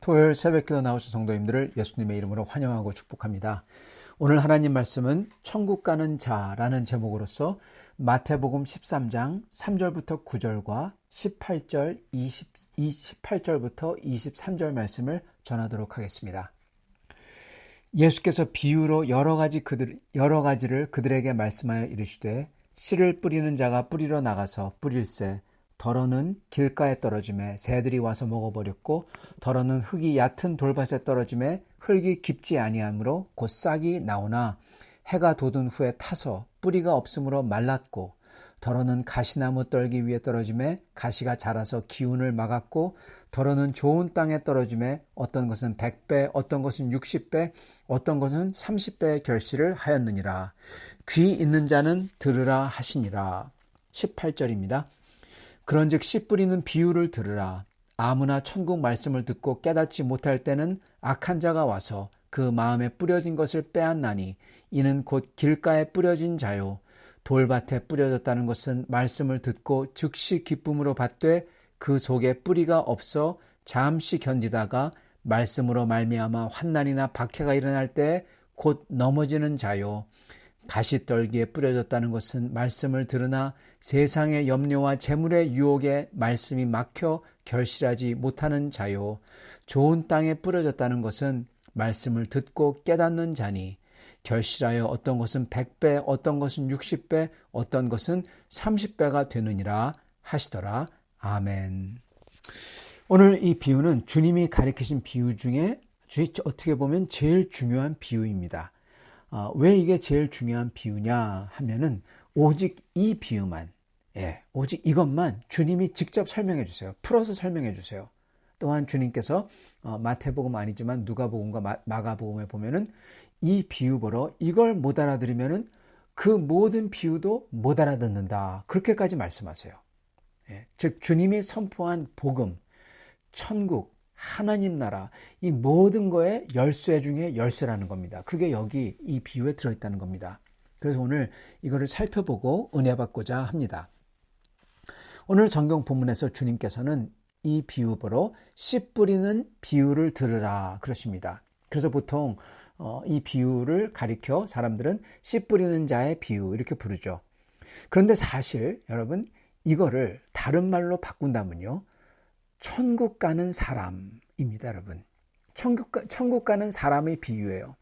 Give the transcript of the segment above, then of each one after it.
토요일 새벽기도 나오신 성도님들을 예수님의 이름으로 환영하고 축복합니다. 오늘 하나님 말씀은 천국 가는 자라는 제목으로서 마태복음 13장 3절부터 9절과 18절부터 23절 말씀을 전하도록 하겠습니다. 예수께서 비유로 여러 가지를 그들에게 말씀하여 이르시되 씨를 뿌리는 자가 뿌리러 나가서 뿌릴새 더러는 길가에 떨어지매 새들이 와서 먹어버렸고 더러는 흙이 얕은 돌밭에 떨어지매 흙이 깊지 아니하므로 곧 싹이 나오나 해가 돋은 후에 타서 뿌리가 없으므로 말랐고 더러는 가시나무 떨기 위에 떨어지매 가시가 자라서 기운을 막았고 더러는 좋은 땅에 떨어지매 어떤 것은 100배 어떤 것은 60배 어떤 것은 30배의 결실을 하였느니라. 귀 있는 자는 들으라 하시니라. 18절입니다. 그런즉 씨 뿌리는 비유를 들으라. 아무나 천국 말씀을 듣고 깨닫지 못할 때는 악한 자가 와서 그 마음에 뿌려진 것을 빼앗나니 이는 곧 길가에 뿌려진 자요 돌밭에 뿌려졌다는 것은 말씀을 듣고 즉시 기쁨으로 받되 그 속에 뿌리가 없어 잠시 견디다가 말씀으로 말미암아 환난이나 박해가 일어날 때 곧 넘어지는 자요 가시떨기에 뿌려졌다는 것은 말씀을 들으나 세상의 염려와 재물의 유혹에 말씀이 막혀 결실하지 못하는 자요 좋은 땅에 뿌려졌다는 것은 말씀을 듣고 깨닫는 자니 결실하여 어떤 것은 100배 어떤 것은 60배 어떤 것은 30배가 되느니라 하시더라. 아멘. 오늘 이 비유는 주님이 가르치신 비유 중에 어떻게 보면 제일 중요한 비유입니다. 왜 이게 제일 중요한 비유냐 하면은 오직 이 비유만, 오직 이것만 주님이 직접 설명해 주세요. 풀어서 설명해 주세요. 또한 주님께서 마태복음 아니지만 누가복음과 마가복음에 보면은 이 비유 보러 이걸 못 알아들으면은 그 모든 비유도 못 알아듣는다. 그렇게까지 말씀하세요. 즉 주님이 선포한 복음, 천국, 하나님 나라 이 모든 거에 열쇠 중에 열쇠라는 겁니다. 그게 여기 이 비유에 들어있다는 겁니다. 그래서 오늘 이거를 살펴보고 은혜 받고자 합니다. 오늘 성경 본문에서 주님께서는 이 비유 보러 씨 뿌리는 비유를 들으라 그러십니다. 그래서 보통 이 비유를 가리켜 사람들은 씨 뿌리는 자의 비유 이렇게 부르죠. 그런데 사실 여러분 이거를 다른 말로 바꾼다면요. 천국 가는 사람입니다, 여러분. 천국 가는 사람의 비유예요.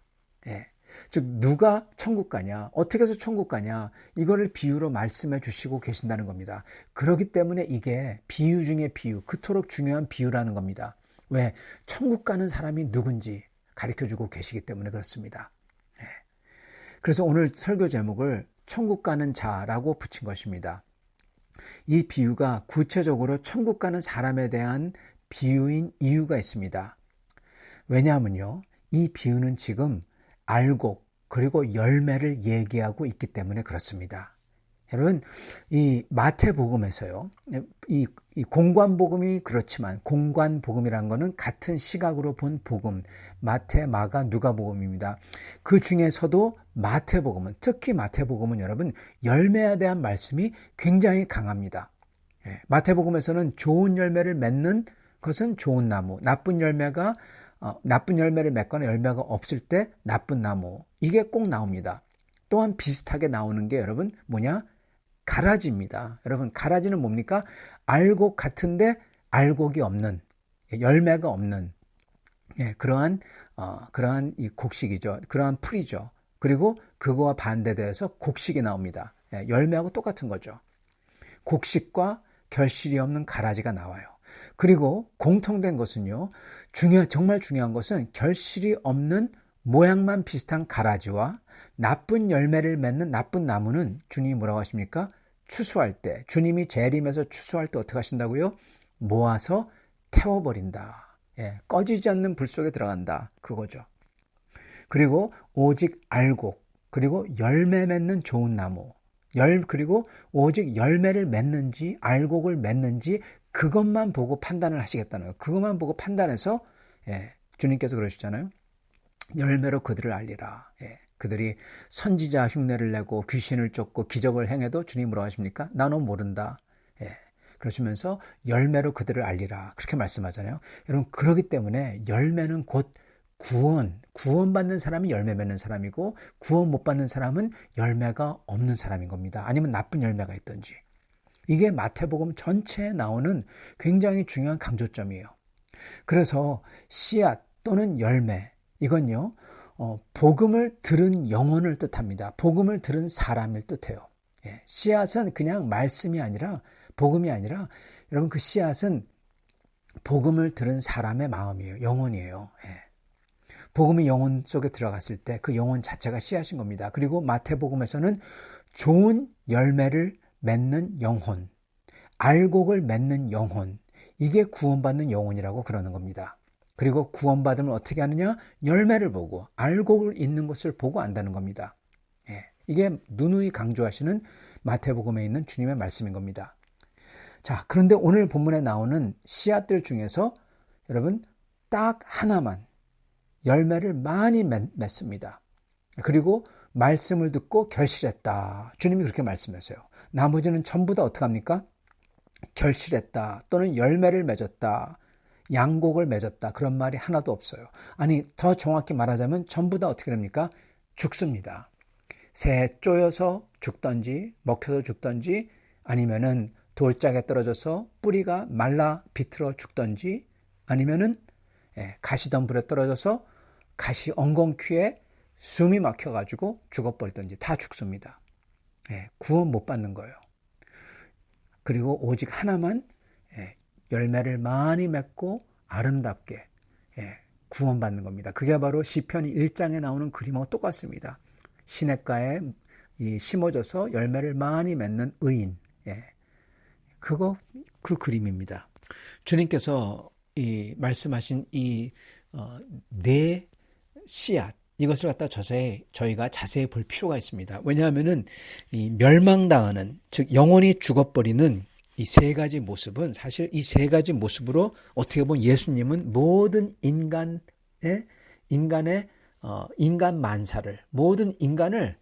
즉 누가 천국 가냐, 어떻게 해서 천국 가냐 이거를 비유로 말씀해 주시고 계신다는 겁니다. 그렇기 때문에 이게 비유 중에 비유, 그토록 중요한 비유라는 겁니다. 왜? 천국 가는 사람이 누군지 가르쳐주고 계시기 때문에 그렇습니다. 그래서 오늘 설교 제목을 천국 가는 자라고 붙인 것입니다. 이 비유가 구체적으로 천국 가는 사람에 대한 비유인 이유가 있습니다. 왜냐하면요, 이 비유는 지금 알곡 그리고 열매를 얘기하고 있기 때문에 그렇습니다. 여러분, 이 마태복음에서요, 이 공관복음이 그렇지만 공관복음이라는 것은 같은 시각으로 본 복음, 마태, 마가, 누가복음입니다. 그 중에서도 마태복음은, 특히 마태복음은 여러분 열매에 대한 말씀이 굉장히 강합니다. 마태복음에서는 좋은 열매를 맺는 것은 좋은 나무, 나쁜 열매를 맺거나 열매가 없을 때 나쁜 나무, 이게 꼭 나옵니다. 또한 비슷하게 나오는 게 여러분 뭐냐? 가라지입니다. 여러분 가라지는 뭡니까? 알곡 같은데 알곡이 없는, 열매가 없는 그러한 이 곡식이죠. 그러한 풀이죠. 그리고 그거와 반대돼서 곡식이 나옵니다. 열매하고 똑같은 거죠. 곡식과 결실이 없는 가라지가 나와요. 그리고 공통된 것은요. 정말 중요한 것은 결실이 없는 모양만 비슷한 가라지와 나쁜 열매를 맺는 나쁜 나무는 주님이 뭐라고 하십니까? 추수할 때, 주님이 재림해서 추수할 때 어떻게 하신다고요? 모아서 태워버린다. 꺼지지 않는 불 속에 들어간다. 그거죠. 그리고 오직 알곡, 그리고 열매 맺는 좋은 나무, 그리고 오직 열매를 맺는지 알곡을 맺는지 그것만 보고 판단을 하시겠다는 거예요. 그것만 보고 판단해서 주님께서 그러시잖아요. 열매로 그들을 알리라. 그들이 선지자 흉내를 내고 귀신을 쫓고 기적을 행해도 주님이 뭐라고 하십니까? 나는 모른다. 그러시면서 열매로 그들을 알리라. 그렇게 말씀하잖아요. 여러분 그렇기 때문에 열매는 곧 구원받는 사람이 열매 맺는 사람이고 구원 못 받는 사람은 열매가 없는 사람인 겁니다. 아니면 나쁜 열매가 있든지. 이게 마태복음 전체에 나오는 굉장히 중요한 강조점이에요. 그래서 씨앗 또는 열매 이건요. 복음을 들은 영혼을 뜻합니다. 복음을 들은 사람을 뜻해요. 씨앗은 그냥 말씀이 아니라 복음이 아니라 여러분 그 씨앗은 복음을 들은 사람의 마음이에요. 영혼이에요. 복음이 영혼 속에 들어갔을 때 그 영혼 자체가 씨앗인 겁니다. 그리고 마태복음에서는 좋은 열매를 맺는 영혼, 알곡을 맺는 영혼, 이게 구원받는 영혼이라고 그러는 겁니다. 그리고 구원받으면 어떻게 하느냐? 열매를 보고 알곡을 있는 것을 보고 안다는 겁니다. 이게 누누이 강조하시는 마태복음에 있는 주님의 말씀인 겁니다. 자, 그런데 오늘 본문에 나오는 씨앗들 중에서 여러분 딱 하나만 열매를 많이 맺습니다. 그리고 말씀을 듣고 결실했다. 주님이 그렇게 말씀하세요. 나머지는 전부 다 어떻게 합니까? 결실했다 또는 열매를 맺었다. 양곡을 맺었다. 그런 말이 하나도 없어요. 아니 더 정확히 말하자면 전부 다 어떻게 됩니까? 죽습니다. 새에 쪼여서 죽던지 먹혀서 죽던지 아니면은 돌짝에 떨어져서 뿌리가 말라 비틀어 죽던지 아니면은 가시덤불에 떨어져서 가시 엉겅퀴에 숨이 막혀가지고 죽어버리던지 다 죽습니다. 구원 못 받는 거예요. 그리고 오직 하나만 열매를 많이 맺고 아름답게 구원받는 겁니다. 그게 바로 시편 1장에 나오는 그림하고 똑같습니다. 시냇가에 심어져서 열매를 많이 맺는 의인. 그 그림입니다. 주님께서 말씀하신 네 씨앗, 이것을 갖다 저희가 자세히 볼 필요가 있습니다. 왜냐하면은 멸망당하는, 즉 영혼이 죽어버리는 이 세 가지 모습은 사실 이 세 가지 모습으로 어떻게 보면 예수님은 모든 인간 만사를, 모든 인간을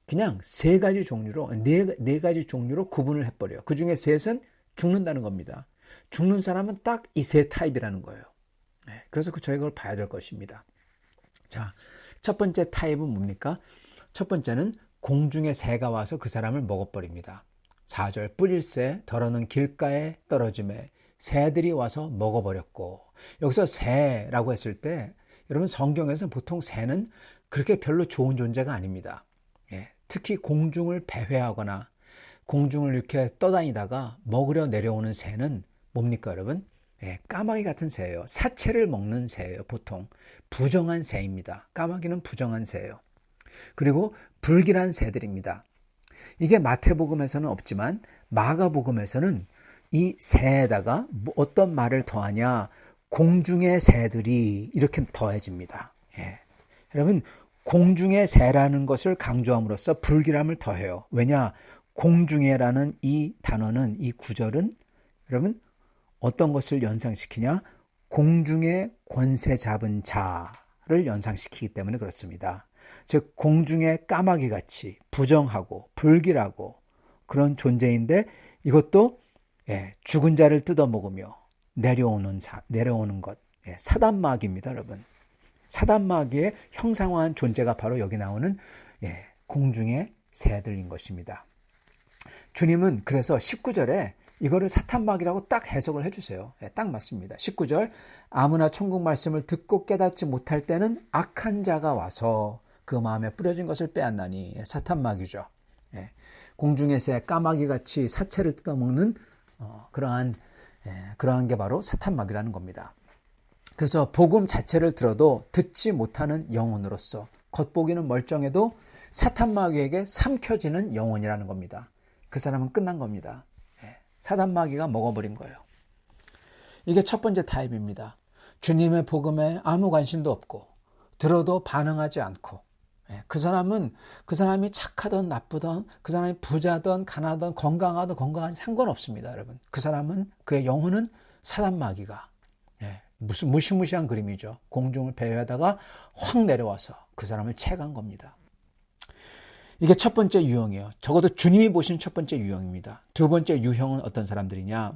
그냥 세 가지 종류로, 네 가지 종류로 구분을 해버려요. 그 중에 셋은 죽는다는 겁니다. 죽는 사람은 딱 이 세 타입이라는 거예요. 그래서 저희가 그걸 봐야 될 것입니다. 자, 첫 번째 타입은 뭡니까? 첫 번째는 공중의 새가 와서 그 사람을 먹어버립니다. 4절 뿌릴새 더러는 길가에 떨어짐에 새들이 와서 먹어버렸고, 여기서 새라고 했을 때 여러분 성경에서 보통 새는 그렇게 별로 좋은 존재가 아닙니다. 특히 공중을 배회하거나 공중을 이렇게 떠다니다가 먹으려 내려오는 새는 뭡니까 여러분? 까마귀 같은 새예요. 사체를 먹는 새예요. 보통 부정한 새입니다. 까마귀는 부정한 새예요. 그리고 불길한 새들입니다. 이게 마태복음에서는 없지만 마가복음에서는 이 새에다가 어떤 말을 더하냐? 공중의 새들이 이렇게 더해집니다. 여러분 공중의 새라는 것을 강조함으로써 불길함을 더해요. 왜냐? 공중에라는 이 단어는, 이 구절은 여러분 어떤 것을 연상시키냐? 공중의 권세 잡은 자를 연상시키기 때문에 그렇습니다. 즉 공중의 까마귀같이 부정하고 불길하고 그런 존재인데 이것도 죽은 자를 뜯어먹으며 내려오는 것, 사단마귀입니다. 여러분 사단마귀의 형상화한 존재가 바로 여기 나오는 공중의 새들인 것입니다. 주님은 그래서 19절에 이거를 사탄막이라고 딱 해석을 해주세요. 딱 맞습니다. 19절, 아무나 천국 말씀을 듣고 깨닫지 못할 때는 악한 자가 와서 그 마음에 뿌려진 것을 빼앗나니, 사탄막이죠. 공중의 새, 까마귀같이 사체를 뜯어먹는 그러한 게 바로 사탄막이라는 겁니다. 그래서 복음 자체를 들어도 듣지 못하는 영혼으로서 겉보기는 멀쩡해도 사탄마귀에게 삼켜지는 영혼이라는 겁니다. 그 사람은 끝난 겁니다. 사탄마귀가 먹어버린 거예요. 이게 첫 번째 타입입니다. 주님의 복음에 아무 관심도 없고 들어도 반응하지 않고, 그 사람이 착하든 나쁘든, 그 사람이 부자든 가난하든 건강하든 건강하든 상관없습니다. 여러분, 그 사람은, 그의 영혼은 사탄마귀가, 무슨 무시무시한 그림이죠. 공중을 배회하다가 확 내려와서 그 사람을 채간 겁니다. 이게 첫 번째 유형이에요. 적어도 주님이 보신 첫 번째 유형입니다. 두 번째 유형은 어떤 사람들이냐?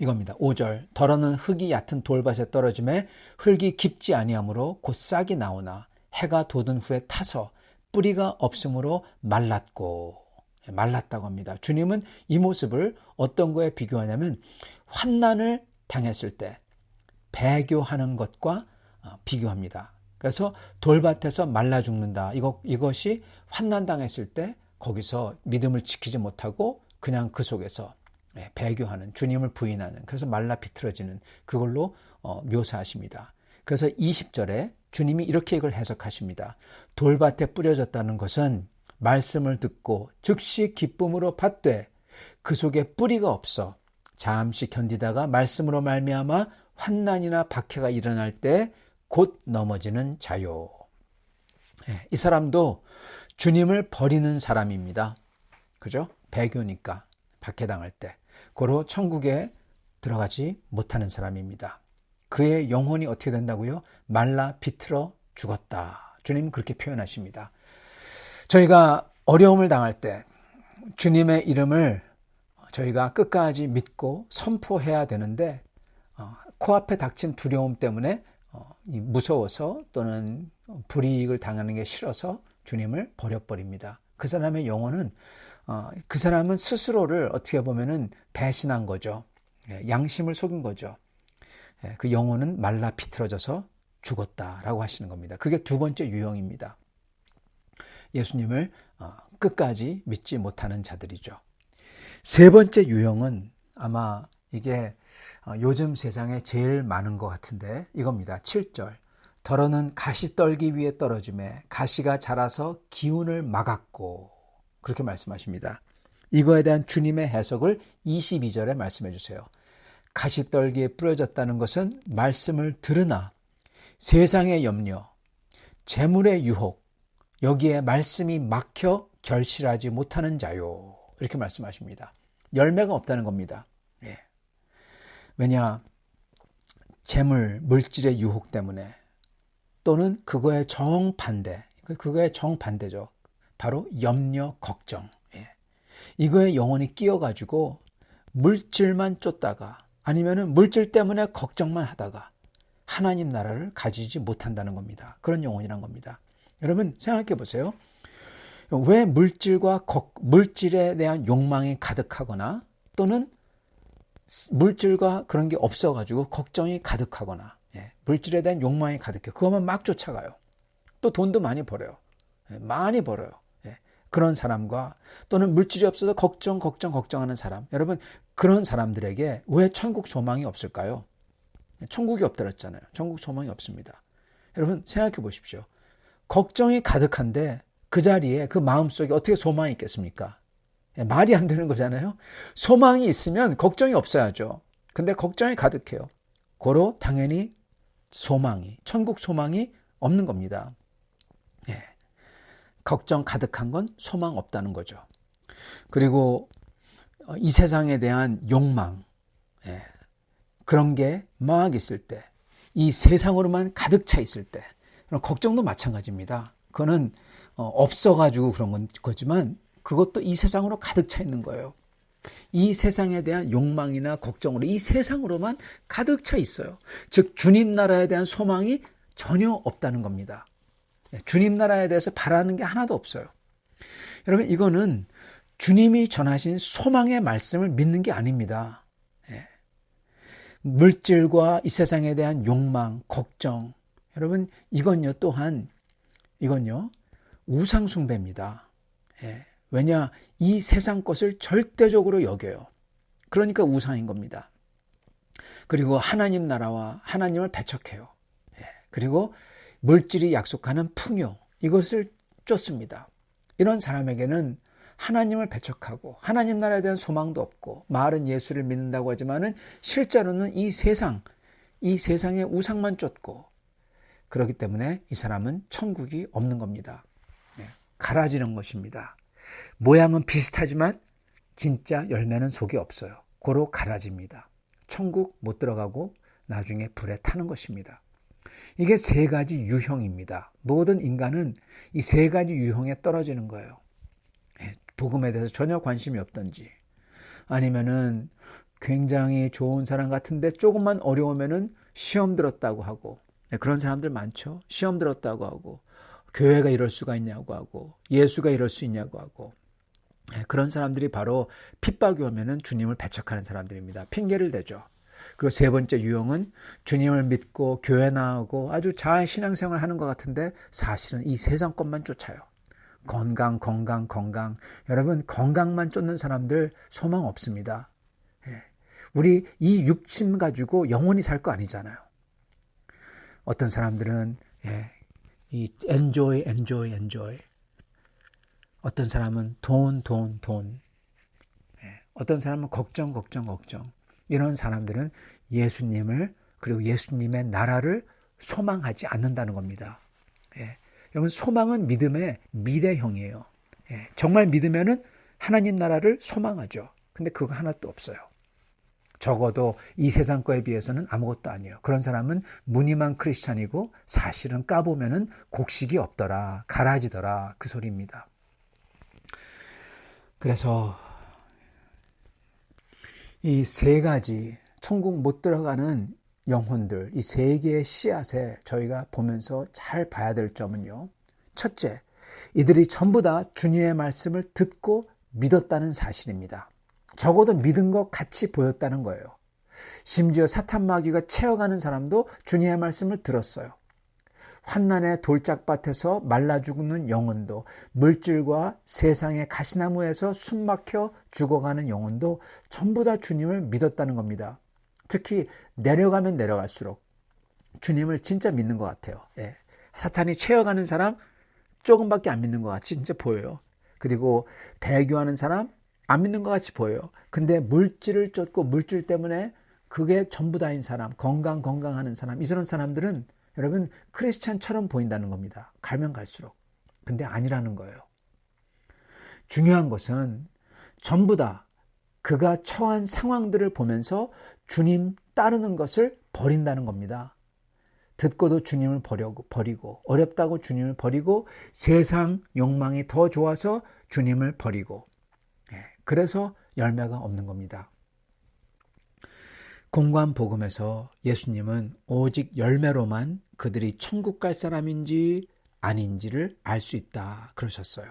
이겁니다. 5절, 더러는 흙이 얕은 돌밭에 떨어짐에 흙이 깊지 아니하므로 곧 싹이 나오나 해가 돋은 후에 타서 뿌리가 없으므로 말랐다고 합니다. 주님은 이 모습을 어떤 거에 비교하냐면 환난을 당했을 때 배교하는 것과 비교합니다. 그래서 돌밭에서 말라 죽는다. 이것이 환난당했을 때 거기서 믿음을 지키지 못하고 그냥 그 속에서 배교하는, 주님을 부인하는, 그래서 말라 비틀어지는, 그걸로 묘사하십니다. 그래서 20절에 주님이 이렇게 이걸 해석하십니다. 돌밭에 뿌려졌다는 것은 말씀을 듣고 즉시 기쁨으로 받되 그 속에 뿌리가 없어 잠시 견디다가 말씀으로 말미암아 환난이나 박해가 일어날 때 곧 넘어지는 자요. 이 사람도 주님을 버리는 사람입니다. 그죠? 배교니까 박해당할 때. 고로 천국에 들어가지 못하는 사람입니다. 그의 영혼이 어떻게 된다고요? 말라 비틀어 죽었다. 주님은 그렇게 표현하십니다. 저희가 어려움을 당할 때 주님의 이름을 저희가 끝까지 믿고 선포해야 되는데 코앞에 닥친 두려움 때문에 무서워서 또는 불이익을 당하는 게 싫어서 주님을 버려버립니다. 그 사람의 영혼은 그 사람은 스스로를 어떻게 보면은 배신한 거죠. 양심을 속인 거죠. 그 영혼은 말라 비틀어져서 죽었다라고 하시는 겁니다. 그게 두 번째 유형입니다. 예수님을 끝까지 믿지 못하는 자들이죠. 세 번째 유형은 아마 이게 요즘 세상에 제일 많은 것 같은데 이겁니다. 7절, 더러는 가시떨기 위에 떨어짐에 가시가 자라서 기운을 막았고, 그렇게 말씀하십니다. 이거에 대한 주님의 해석을 22절에 말씀해 주세요. 가시떨기에 뿌려졌다는 것은 말씀을 들으나 세상의 염려, 재물의 유혹, 여기에 말씀이 막혀 결실하지 못하는 자요. 이렇게 말씀하십니다. 열매가 없다는 겁니다. 왜냐? 재물, 물질의 유혹 때문에, 또는 그거의 정반대죠. 바로 염려, 걱정. 이거에 영혼이 끼어가지고 물질만 쫓다가, 아니면은 물질 때문에 걱정만 하다가 하나님 나라를 가지지 못한다는 겁니다. 그런 영혼이란 겁니다. 여러분 생각해 보세요. 왜 물질에 대한 욕망이 가득하거나, 또는 물질과 그런 게 없어가지고 걱정이 가득하거나, 물질에 대한 욕망이 가득해. 그것만 막 쫓아가요. 또 돈도 많이 벌어요. 많이 벌어요. 그런 사람과, 또는 물질이 없어서 걱정하는 사람. 여러분, 그런 사람들에게 왜 천국 소망이 없을까요? 천국이 없다 그랬잖아요. 천국 소망이 없습니다. 여러분 생각해 보십시오. 걱정이 가득한데 그 자리에, 그 마음속에 어떻게 소망이 있겠습니까? 말이 안 되는 거잖아요. 소망이 있으면 걱정이 없어야죠. 근데 걱정이 가득해요. 고로 당연히 천국 소망이 없는 겁니다. 걱정 가득한 건 소망 없다는 거죠. 그리고 이 세상에 대한 욕망, 그런 게 막 있을 때, 이 세상으로만 가득 차 있을 때, 걱정도 마찬가지입니다. 그거는 없어가지고 그런 거지만 그것도 이 세상으로 가득 차 있는 거예요. 이 세상에 대한 욕망이나 걱정으로 이 세상으로만 가득 차 있어요. 즉 주님 나라에 대한 소망이 전혀 없다는 겁니다. 주님 나라에 대해서 바라는 게 하나도 없어요. 여러분, 이거는 주님이 전하신 소망의 말씀을 믿는 게 아닙니다. 예. 물질과 이 세상에 대한 욕망, 걱정. 여러분, 이건요, 우상숭배입니다. 예. 왜냐, 이 세상 것을 절대적으로 여겨요. 그러니까 우상인 겁니다. 그리고 하나님 나라와 하나님을 배척해요. 예. 그리고 물질이 약속하는 풍요, 이것을 쫓습니다. 이런 사람에게는 하나님을 배척하고 하나님 나라에 대한 소망도 없고 말은 예수를 믿는다고 하지만은 실제로는 이 세상의 우상만 쫓고, 그렇기 때문에 이 사람은 천국이 없는 겁니다. 갈아지는 것입니다. 모양은 비슷하지만 진짜 열매는 속에 없어요. 고로 갈아집니다. 천국 못 들어가고 나중에 불에 타는 것입니다. 이게 세 가지 유형입니다. 모든 인간은 이 세 가지 유형에 떨어지는 거예요. 복음에 대해서 전혀 관심이 없던지, 아니면은 굉장히 좋은 사람 같은데 조금만 어려우면은 시험 들었다고 하고, 그런 사람들 많죠. 시험 들었다고 하고, 교회가 이럴 수가 있냐고 하고, 예수가 이럴 수 있냐고 하고, 그런 사람들이 바로 핍박이 오면은 주님을 배척하는 사람들입니다. 핑계를 대죠. 그리고 세 번째 유형은 주님을 믿고 교회 나오고 아주 잘 신앙생활 하는 것 같은데 사실은 이 세상 것만 쫓아요. 건강. 여러분, 건강만 쫓는 사람들 소망 없습니다. 우리 이 육신 가지고 영원히 살 거 아니잖아요. 어떤 사람들은 이 enjoy. 어떤 사람은 돈. 어떤 사람은 걱정. 이런 사람들은 예수님을, 그리고 예수님의 나라를 소망하지 않는다는 겁니다. 여러분, 소망은 믿음의 미래형이에요. 정말 믿으면은 하나님 나라를 소망하죠. 근데 그거 하나도 없어요. 적어도 이 세상 거에 비해서는 아무것도 아니에요. 그런 사람은 무늬만 크리스찬이고 사실은 까보면은 곡식이 없더라, 갈아지더라, 그 소리입니다. 그래서 이 세 가지 천국 못 들어가는 영혼들, 이 세 개의 씨앗에 저희가 보면서 잘 봐야 될 점은요. 첫째, 이들이 전부 다 주님의 말씀을 듣고 믿었다는 사실입니다. 적어도 믿은 것 같이 보였다는 거예요. 심지어 사탄 마귀가 채워가는 사람도 주님의 말씀을 들었어요. 환난의 돌짝밭에서 말라 죽는 영혼도, 물질과 세상의 가시나무에서 숨막혀 죽어가는 영혼도 전부 다 주님을 믿었다는 겁니다. 특히 내려가면 내려갈수록 주님을 진짜 믿는 것 같아요. 사탄이 채워가는 사람 조금밖에 안 믿는 것 같이 진짜 보여요. 그리고 배교하는 사람 안 믿는 것 같이 보여요. 근데 물질을 쫓고 물질 때문에 그게 전부 다인 사람, 건강하는 사람, 이런 사람들은 여러분 크리스찬처럼 보인다는 겁니다. 가면 갈수록. 근데 아니라는 거예요. 중요한 것은 전부 다 그가 처한 상황들을 보면서 주님 따르는 것을 버린다는 겁니다. 듣고도 주님을 버리고, 어렵다고 주님을 버리고, 세상 욕망이 더 좋아서 주님을 버리고, 그래서 열매가 없는 겁니다. 공관 복음에서 예수님은 오직 열매로만 그들이 천국 갈 사람인지 아닌지를 알 수 있다 그러셨어요.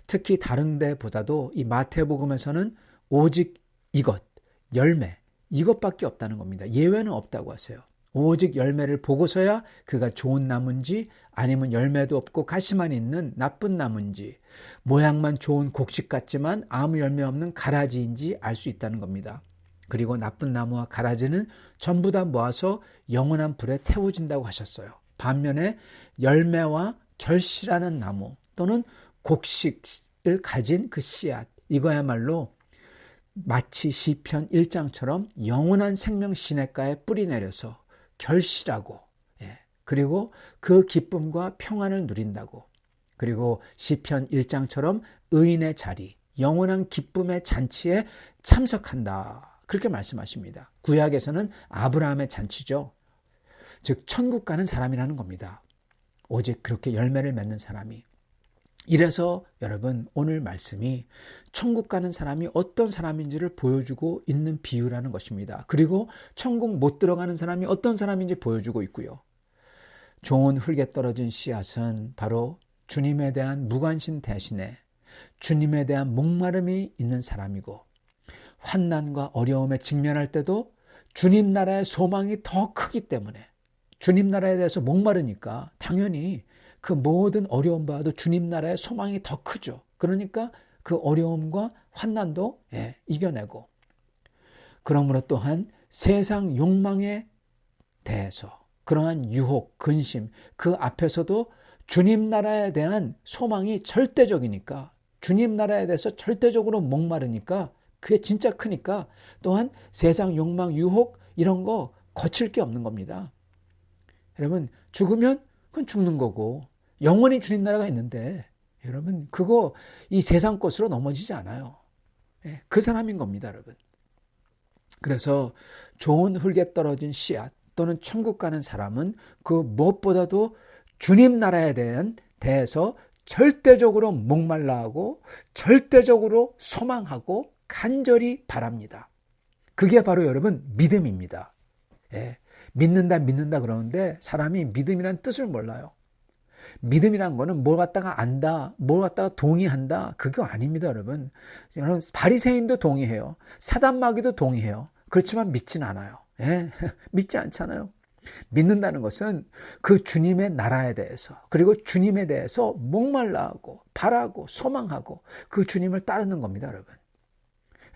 특히 다른 데보다도 이 마태복음에서는 오직 열매, 이것밖에 없다는 겁니다. 예외는 없다고 하세요. 오직 열매를 보고서야 그가 좋은 나무인지 아니면 열매도 없고 가시만 있는 나쁜 나무인지, 모양만 좋은 곡식 같지만 아무 열매 없는 가라지인지 알 수 있다는 겁니다. 그리고 나쁜 나무와 가라지는 전부 다 모아서 영원한 불에 태워진다고 하셨어요. 반면에 열매와 결실하는 나무 또는 곡식을 가진 그 씨앗, 이거야말로 마치 시편 1장처럼 영원한 생명 시냇가에 뿌리 내려서 결실하고, 그리고 그 기쁨과 평안을 누린다고, 그리고 시편 1장처럼 의인의 자리, 영원한 기쁨의 잔치에 참석한다, 그렇게 말씀하십니다. 구약에서는 아브라함의 잔치죠. 즉 천국 가는 사람이라는 겁니다. 오직 그렇게 열매를 맺는 사람이. 이래서 여러분, 오늘 말씀이 천국 가는 사람이 어떤 사람인지를 보여주고 있는 비유라는 것입니다. 그리고 천국 못 들어가는 사람이 어떤 사람인지 보여주고 있고요. 좋은 흙에 떨어진 씨앗은 바로 주님에 대한 무관심 대신에 주님에 대한 목마름이 있는 사람이고 환난과 어려움에 직면할 때도 주님 나라의 소망이 더 크기 때문에 주님 나라에 대해서 목마르니까 당연히 그 모든 어려움과도 주님 나라의 소망이 더 크죠. 그러니까 그 어려움과 환난도 이겨내고 그러므로 또한 세상 욕망에 대해서 그러한 유혹, 근심 그 앞에서도 주님 나라에 대한 소망이 절대적이니까 주님 나라에 대해서 절대적으로 목마르니까 그게 진짜 크니까 또한 세상 욕망, 유혹 이런 거 거칠 게 없는 겁니다. 여러분 죽으면 그건 죽는 거고 영원히 주님 나라가 있는데 여러분 그거 이 세상 것으로 넘어지지 않아요. 그 사람인 겁니다, 여러분. 그래서 좋은 흙에 떨어진 씨앗 또는 천국 가는 사람은 그 무엇보다도 주님 나라에 대해서 절대적으로 목말라하고 절대적으로 소망하고 간절히 바랍니다. 그게 바로 여러분 믿음입니다. 믿는다 그러는데 사람이 믿음이란 뜻을 몰라요. 믿음이란 거는 뭘 갖다가 안다, 뭘 갖다가 동의한다 그거 아닙니다, 여러분. 바리새인도 동의해요. 사단마귀도 동의해요. 그렇지만 믿진 않아요. 믿지 않잖아요. 믿는다는 것은 그 주님의 나라에 대해서 그리고 주님에 대해서 목말라하고 바라고 소망하고 그 주님을 따르는 겁니다, 여러분.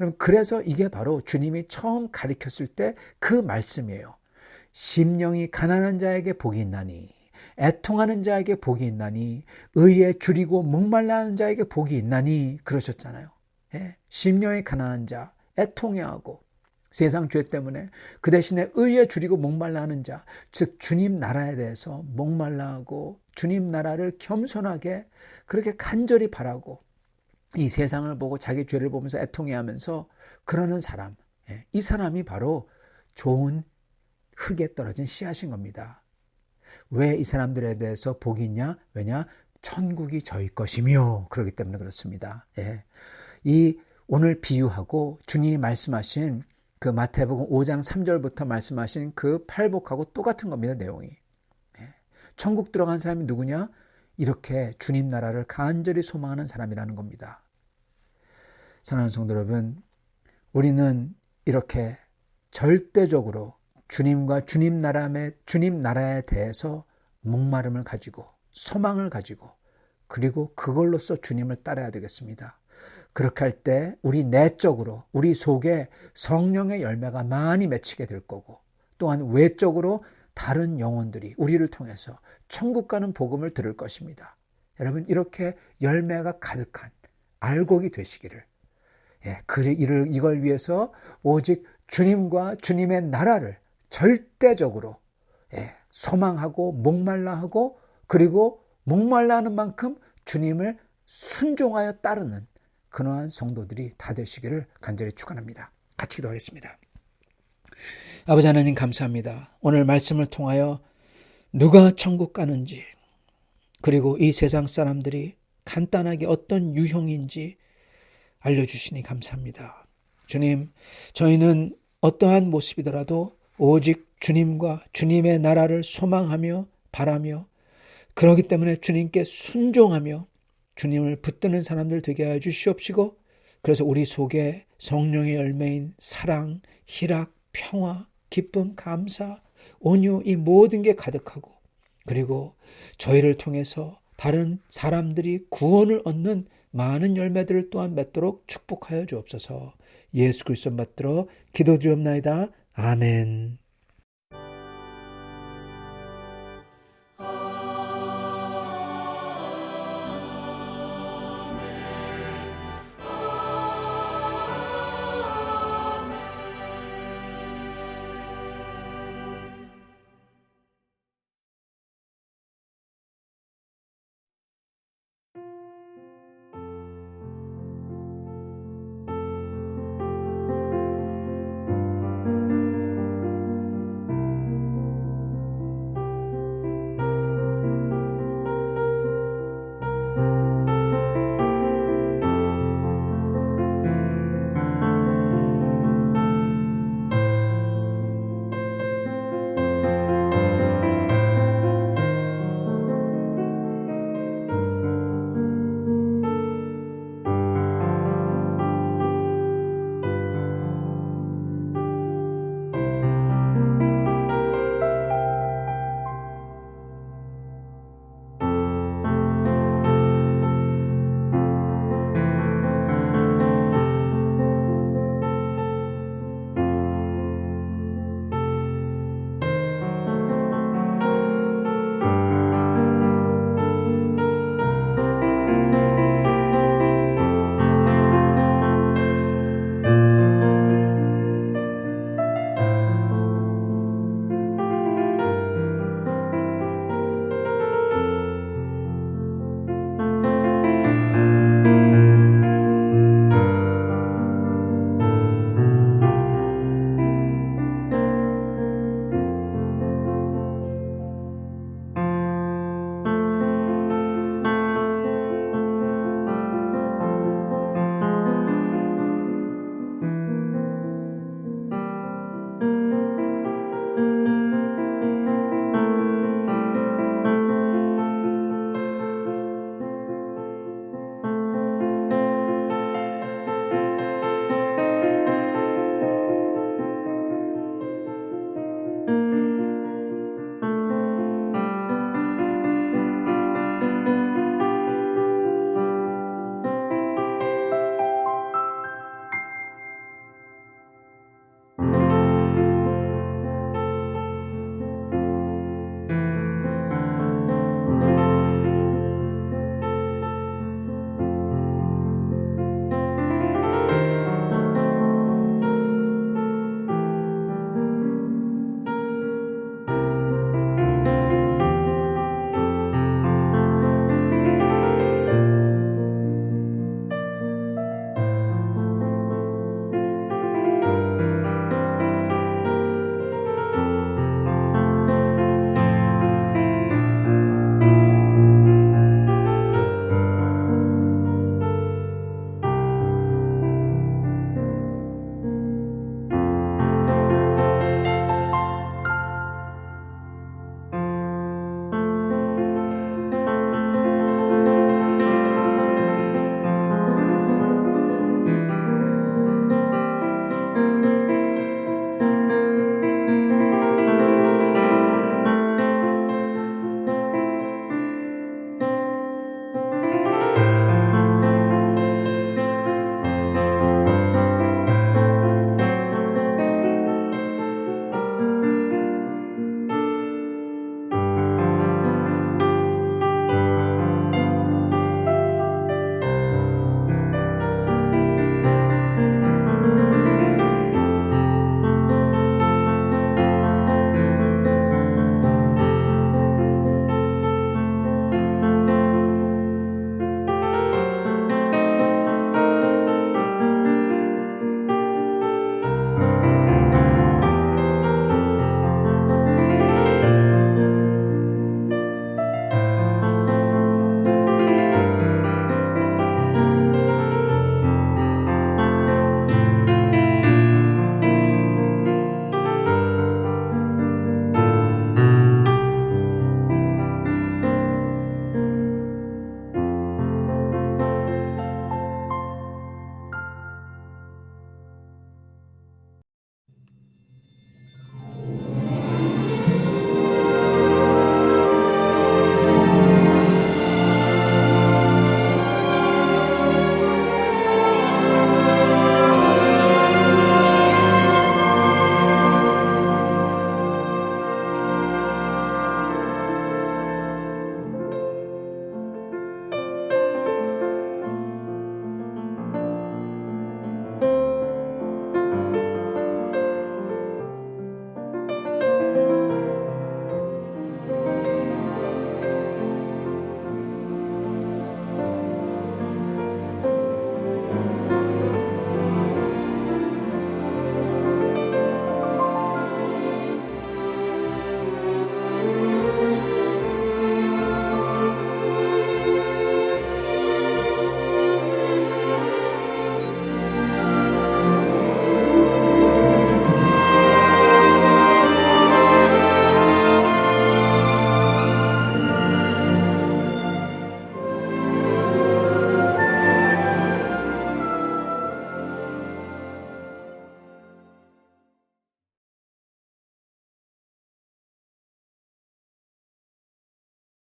여러분 그래서 이게 바로 주님이 처음 가르쳤을 때 그 말씀이에요. 심령이 가난한 자에게 복이 있나니 애통하는 자에게 복이 있나니 의에 줄이고 목말라하는 자에게 복이 있나니 그러셨잖아요. 심령이 가난한 자, 애통해하고 세상 죄 때문에 그 대신에 의에 줄이고 목말라하는 자, 즉 주님 나라에 대해서 목말라하고 주님 나라를 겸손하게 그렇게 간절히 바라고 이 세상을 보고 자기 죄를 보면서 애통해하면서 그러는 사람, 이 사람이 바로 좋은 흙에 떨어진 씨앗인 겁니다. 왜 이 사람들에 대해서 복이 있냐? 왜냐? 천국이 저희 것이며 그렇기 때문에 그렇습니다. 이 오늘 비유하고 주님이 말씀하신 그 마태복음 5장 3절부터 말씀하신 그 팔복하고 똑같은 겁니다. 내용이. 천국 들어간 사람이 누구냐? 이렇게 주님 나라를 간절히 소망하는 사람이라는 겁니다. 사랑하는 성도 여러분, 우리는 이렇게 절대적으로 주님과 주님 나라에 대해서 목마름을 가지고 소망을 가지고 그리고 그걸로써 주님을 따라야 되겠습니다. 그렇게 할 때 우리 내적으로 우리 속에 성령의 열매가 많이 맺히게 될 거고 또한 외적으로 다른 영혼들이 우리를 통해서 천국 가는 복음을 들을 것입니다. 여러분 이렇게 열매가 가득한 알곡이 되시기를 이걸 위해서 오직 주님과 주님의 나라를 절대적으로 소망하고 목말라하고 그리고 목말라하는 만큼 주님을 순종하여 따르는 그러한 성도들이 다 되시기를 간절히 축원합니다. 같이 기도하겠습니다. 아버지 하나님 감사합니다. 오늘 말씀을 통하여 누가 천국 가는지 그리고 이 세상 사람들이 간단하게 어떤 유형인지 알려주시니 감사합니다. 주님, 저희는 어떠한 모습이더라도 오직 주님과 주님의 나라를 소망하며 바라며 그러기 때문에 주님께 순종하며 주님을 붙드는 사람들 되게 하여 주시옵시고 그래서 우리 속에 성령의 열매인 사랑, 희락, 평화, 기쁨, 감사, 온유 이 모든 게 가득하고 그리고 저희를 통해서 다른 사람들이 구원을 얻는 많은 열매들을 또한 맺도록 축복하여 주옵소서. 예수 그리스도 받들어 기도드리옵나이다. 아멘.